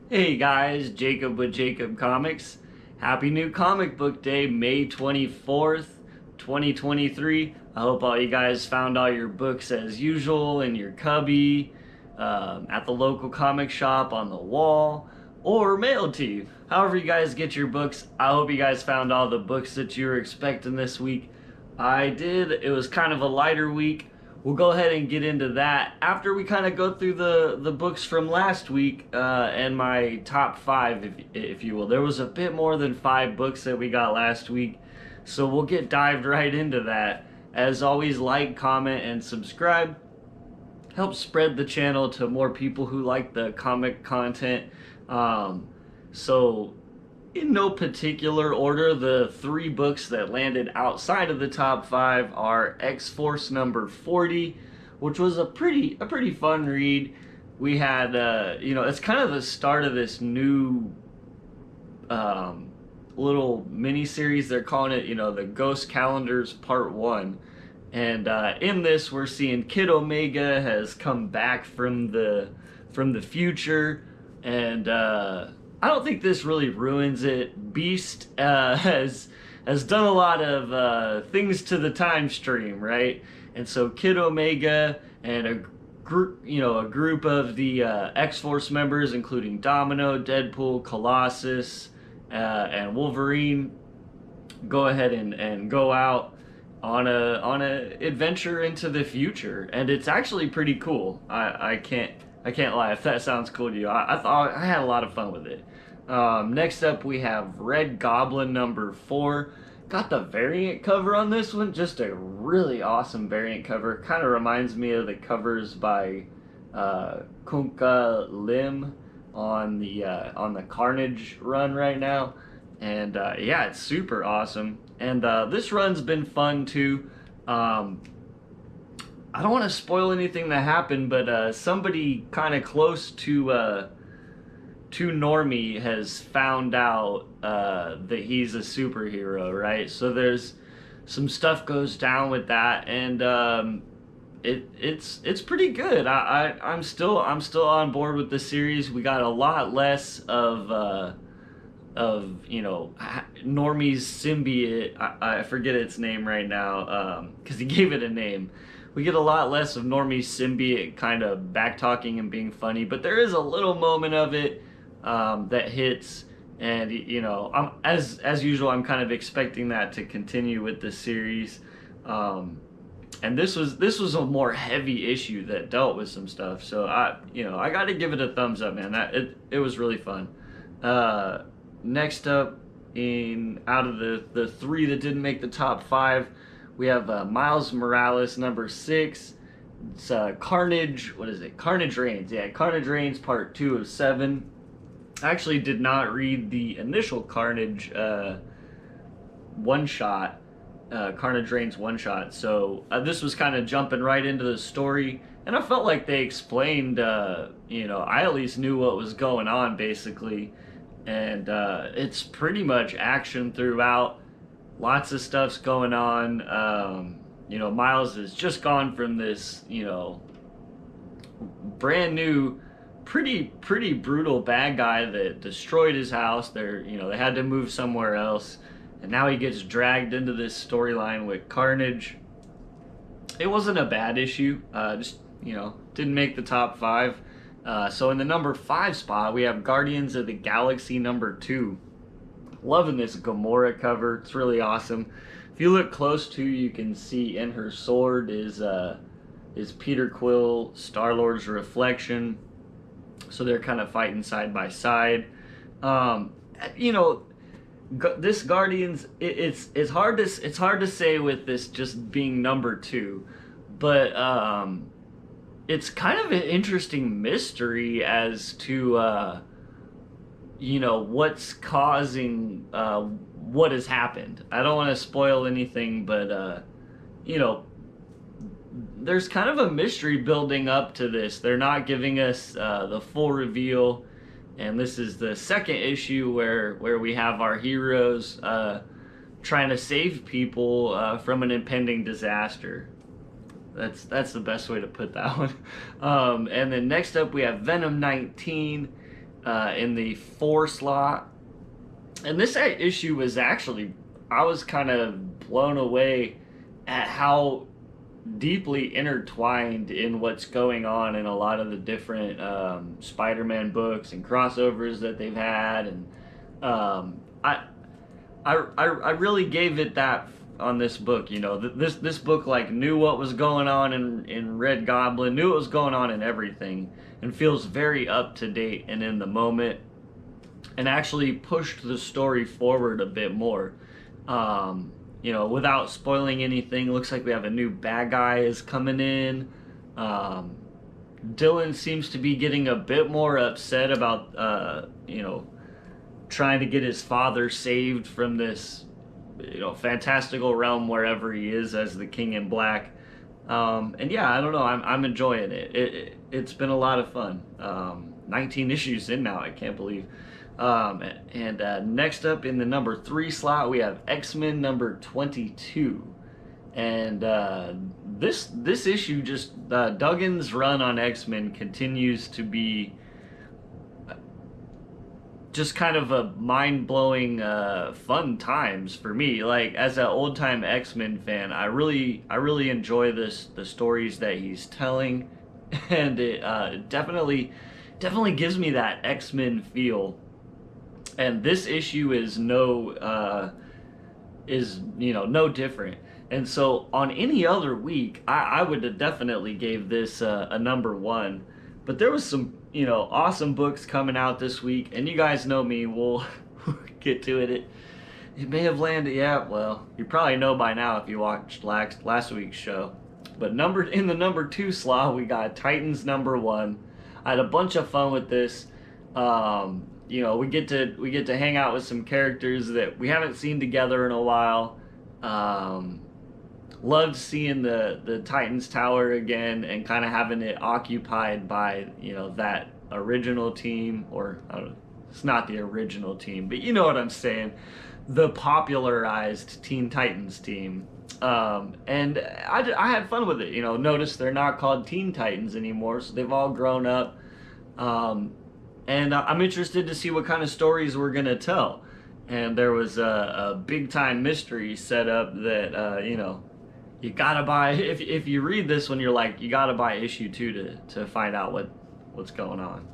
Hey guys, Jacob with Jacob Comics. Happy new comic book day, May 24th, 2023. I hope all you guys found all your books as usual in your cubby, at the local comic shop, on the wall, or mailed to you. However you guys get your books, I hope you guys found all the books that you were expecting this week. I did. It was kind of a lighter week. We'll go ahead and get into that after we kind of go through the books from last week, and my top five, if you will. There was a bit more than 5 books that we got last week, so we'll get dived right into that. As always, like, comment, and subscribe. Help spread the channel to more people who like the comic content. So in no particular order, the 3 books that landed outside of the top 5 are X-Force number 40, which was a pretty fun read. We had it's kind of the start of this new little mini series. They're calling it, the Ghost Calendars Part 1. And in this, we're seeing Kid Omega has come back from the future, and I don't think this really ruins it. Beast has done a lot of things to the time stream, right? And so Kid Omega and a group of the X-Force members, including Domino, Deadpool, Colossus, and Wolverine, go ahead and go out on a adventure into the future, and it's actually pretty cool. I can't lie, if that sounds cool to you. I thought I had a lot of fun with it. Next up, we have Red Goblin number 4. Got the variant cover on this one, just a really awesome variant cover. Kind of reminds me of the covers by Kunka Lim on the Carnage run right now, and yeah, it's super awesome. And this run's been fun too. I don't want to spoil anything that happened, but somebody kind of close to Normie has found out that he's a superhero, right? So there's some stuff goes down with that, and it's pretty good. I'm still on board with the series. We got a lot less of Normie's symbiote. I forget its name right now, because he gave it a name. We get a lot less of Normie's symbiote kind of back talking and being funny, but there is a little moment of it that hits, and I'm, as usual, I'm kind of expecting that to continue with the series. And this was a more heavy issue that dealt with some stuff, so I got to give it a thumbs up, man. It was really fun. Next up, out of the 3 that didn't make the top 5, we have Miles Morales number 6. It's Carnage. What is it? Carnage Reigns. Yeah, Carnage Reigns Part 2 of 7. I actually did not read the initial Carnage one shot, Carnage Reigns one shot. So this was kind of jumping right into the story, and I felt like they explained. I at least knew what was going on basically. And it's pretty much action throughout. Lots of stuff's going on. Miles has just gone from this, brand new, pretty brutal bad guy that destroyed his house. They had to move somewhere else, and now he gets dragged into this storyline with Carnage. It wasn't a bad issue. Just didn't make the top 5. So in the number 5 spot, we have Guardians of the Galaxy number 2. Loving this Gamora cover. It's really awesome. If you look close to, you can see in her sword is Peter Quill, Star-Lord's reflection. So they're kind of fighting side by side. This Guardians, it's hard to say with this just being number 2, but it's kind of an interesting mystery as to what's causing what has happened. I don't want to spoil anything, but there's kind of a mystery building up to this. They're not giving us the full reveal, and this is the second issue where we have our heroes trying to save people from an impending disaster. That's the best way to put that one. And then next up we have Venom 19. in the 4 slot. And this issue was actually, I was kind of blown away at how deeply intertwined in what's going on in a lot of the different Spider-Man books and crossovers that they've had, and I really gave it that on this book. You know, this book like knew what was going on in Red Goblin, knew what was going on in everything, and feels very up to date and in the moment, and actually pushed the story forward a bit more. You know, without spoiling anything, looks like we have a new bad guy is coming in. Dylan seems to be getting a bit more upset about, you know, trying to get his father saved from this, you know, fantastical realm wherever he is as the King in Black. And yeah, I don't know, I'm enjoying it. It's been a lot of fun. 19 issues in now, I can't believe. Next up in the number 3 slot, we have X-Men number 22. And this issue just, Duggan's run on X-Men continues to be just kind of a mind-blowing fun times for me. Like, as an old-time X-Men fan, I really enjoy the stories that he's telling, and it definitely gives me that X-Men feel. And this issue is no different. And so on any other week, I would have definitely gave this a number 1. But there was some, you know, awesome books coming out this week, and you guys know me, we'll get to it. It may have landed, yeah, well, you probably know by now if you watched last week's show. But in the number 2 slot, we got Titans number 1. I had a bunch of fun with this. You know, we get to hang out with some characters that we haven't seen together in a while. Loved seeing the Titans Tower again and kind of having it occupied by, you know, that original team, or I don't know, it's not the original team, but you know what I'm saying, the popularized Teen Titans team. And I had fun with it. You know, notice they're not called Teen Titans anymore, so they've all grown up. And I'm interested to see what kind of stories we're going to tell. And there was a big-time mystery set up that, you know, you gotta buy. If you read this one, you're like, you gotta buy issue 2 to find out what's going on.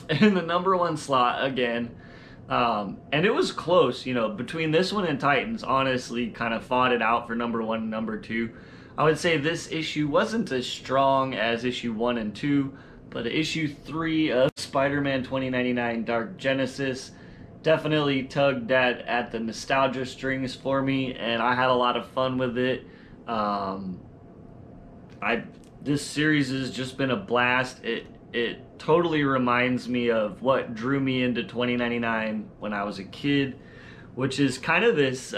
In the number 1 slot, again, and it was close, you know, between this one and Titans, honestly, kind of fought it out for number 1 and number 2. I would say this issue wasn't as strong as issue 1 and 2, but issue 3 of Spider-Man 2099 Dark Genesis definitely tugged at the nostalgia strings for me, and I had a lot of fun with it. This series has just been a blast. It totally reminds me of what drew me into 2099 when I was a kid, which is kind of this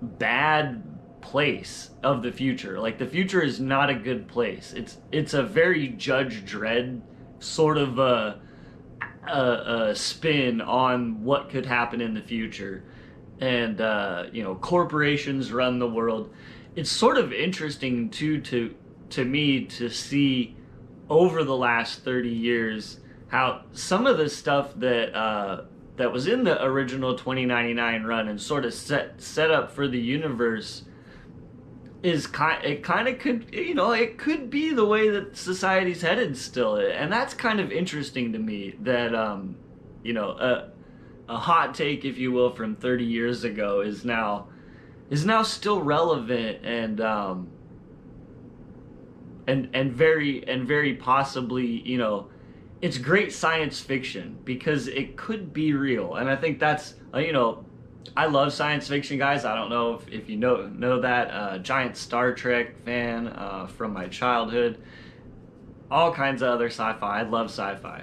bad place of the future. Like, the future is not a good place. It's a very Judge Dredd sort of a spin on what could happen in the future. And you know, corporations run the world. It's sort of interesting too to me to see over the last 30 years how some of the stuff that was in the original 2099 run and sort of set up for the universe is it could be the way that society's headed still, and that's kind of interesting to me. That you know, a hot take, if you will, from 30 years ago is now still relevant and very possibly, you know, it's great science fiction because it could be real. And I think that's, you know, I love science fiction, guys. I don't know if you know that. Giant Star Trek fan from my childhood. All kinds of other sci-fi. I love sci-fi.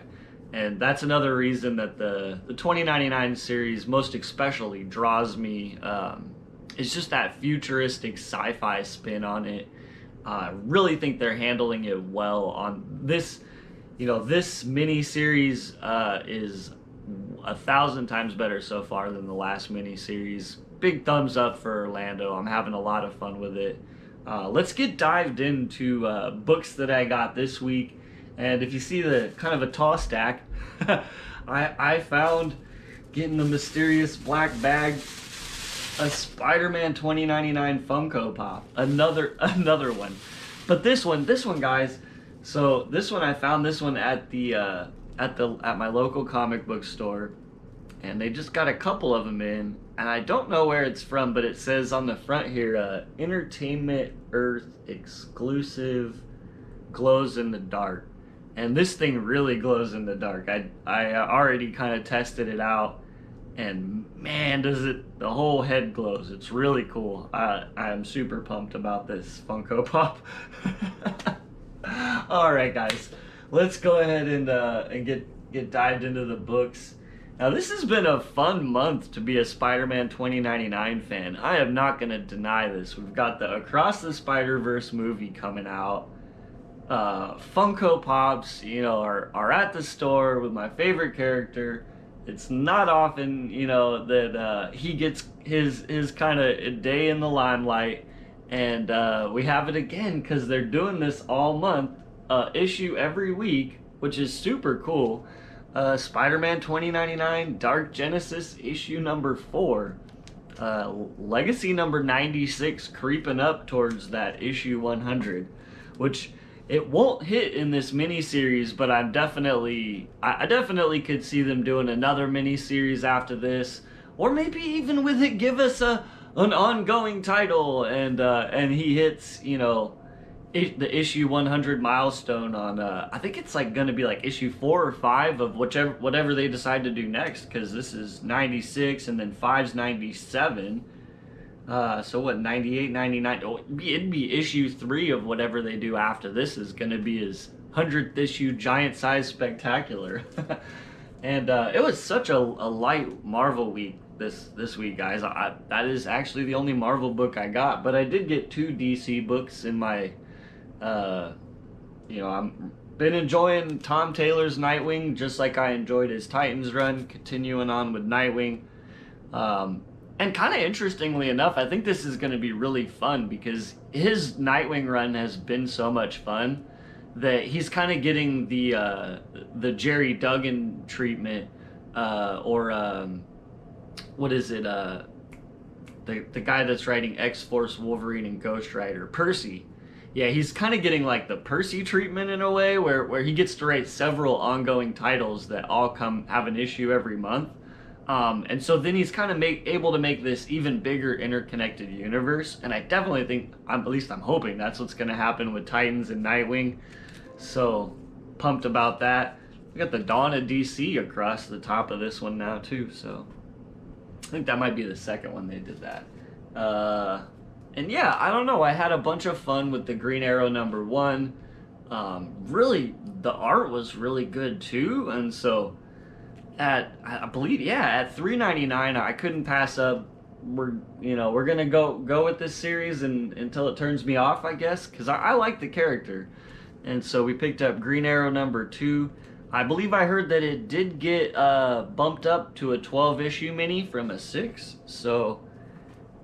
And that's another reason that the 2099 series most especially draws me. It's just that futuristic sci-fi spin on it. I really think they're handling it well on this. You know, this mini-series is 1,000 times better so far than the last mini-series. Big thumbs up for Orlando. I'm having a lot of fun with it. Let's get dived into books that I got this week. And if you see the kind of a tall stack, I found, getting the mysterious black bag, a Spider-Man 2099 Funko Pop. Another one. But this one, guys. So this one, I found this one at my local comic book store, and they just got a couple of them in, and I don't know where it's from, but it says on the front here, Entertainment Earth exclusive, glows in the dark. And this thing really glows in the dark. I already kind of tested it out, and man, does it, the whole head glows. It's really cool. I am super pumped about this Funko Pop. All right, guys, let's go ahead and get dived into the books. Now, this has been a fun month to be a Spider-Man 2099 fan. I am not going to deny this. We've got the Across the Spider-Verse movie coming out. Funko Pops, you know, are at the store with my favorite character. It's not often, you know, that he gets his kind of day in the limelight, and we have it again because they're doing this all month, issue every week, which is super cool. Spider-Man 2099 Dark Genesis issue number 4. Legacy number 96 creeping up towards that issue 100, which it won't hit in this mini-series, but I definitely could see them doing another mini-series after this, or maybe even with it give us an ongoing title, and he hits, you know, the issue 100 milestone on I think it's like gonna be like issue 4 or 5 of whatever they decide to do next, because this is 96 and then 5's 97. So what, 98, 99? Oh, it'd be issue 3 of whatever they do after this is gonna be his 100th issue giant size spectacular. And it was such a light Marvel week this week, guys. That is actually the only Marvel book I got, but I did get 2 DC books in my you know, I'm been enjoying Tom Taylor's Nightwing just like I enjoyed his Titans run, continuing on with Nightwing. And kind of interestingly enough, I think this is going to be really fun because his Nightwing run has been so much fun that he's kind of getting the Jerry Duggan treatment, or what is it? The guy that's writing X-Force, Wolverine, and Ghost Rider, Percy. Yeah, he's kind of getting like the Percy treatment in a way, where he gets to write several ongoing titles that all have an issue every month. And so then he's kind of able to make this even bigger interconnected universe, and I definitely think, at least I'm hoping, that's what's going to happen with Titans and Nightwing. So pumped about that. We got the Dawn of DC across the top of this one now too, so I think that might be the second one they did that. And yeah, I don't know, I had a bunch of fun with the Green Arrow number 1. Really, the art was really good too, and so I believe, yeah, at $3.99 I couldn't pass up. We're gonna go with this series until it turns me off, I guess, because I like the character. And so we picked up Green Arrow number 2. I believe I heard that it did get bumped up to a 12-issue mini from a 6. So,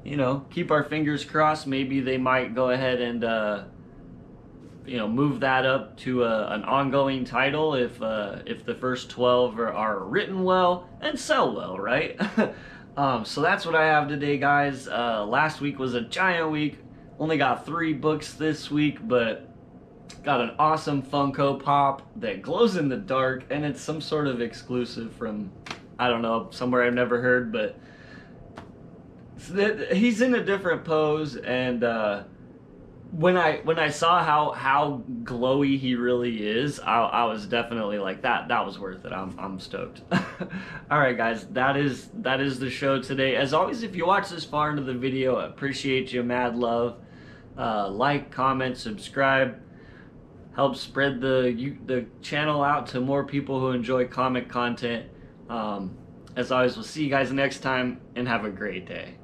you know, keep our fingers crossed. Maybe they might go ahead and you know, move that up to an ongoing title if the first 12 are written well and sell well, right? So that's what I have today, guys. Last week was a giant week. Only got 3 books this week, but got an awesome Funko Pop that glows in the dark, and it's some sort of exclusive from, I don't know, somewhere I've never heard, but he's in a different pose, and when I saw how glowy he really is, I was definitely like, that was worth it. I'm stoked. All right, guys, that is the show today. As always, if you watch this far into the video, I appreciate you, mad love. Like, comment, subscribe. Help spread the channel out to more people who enjoy comic content. As always, we'll see you guys next time, and have a great day.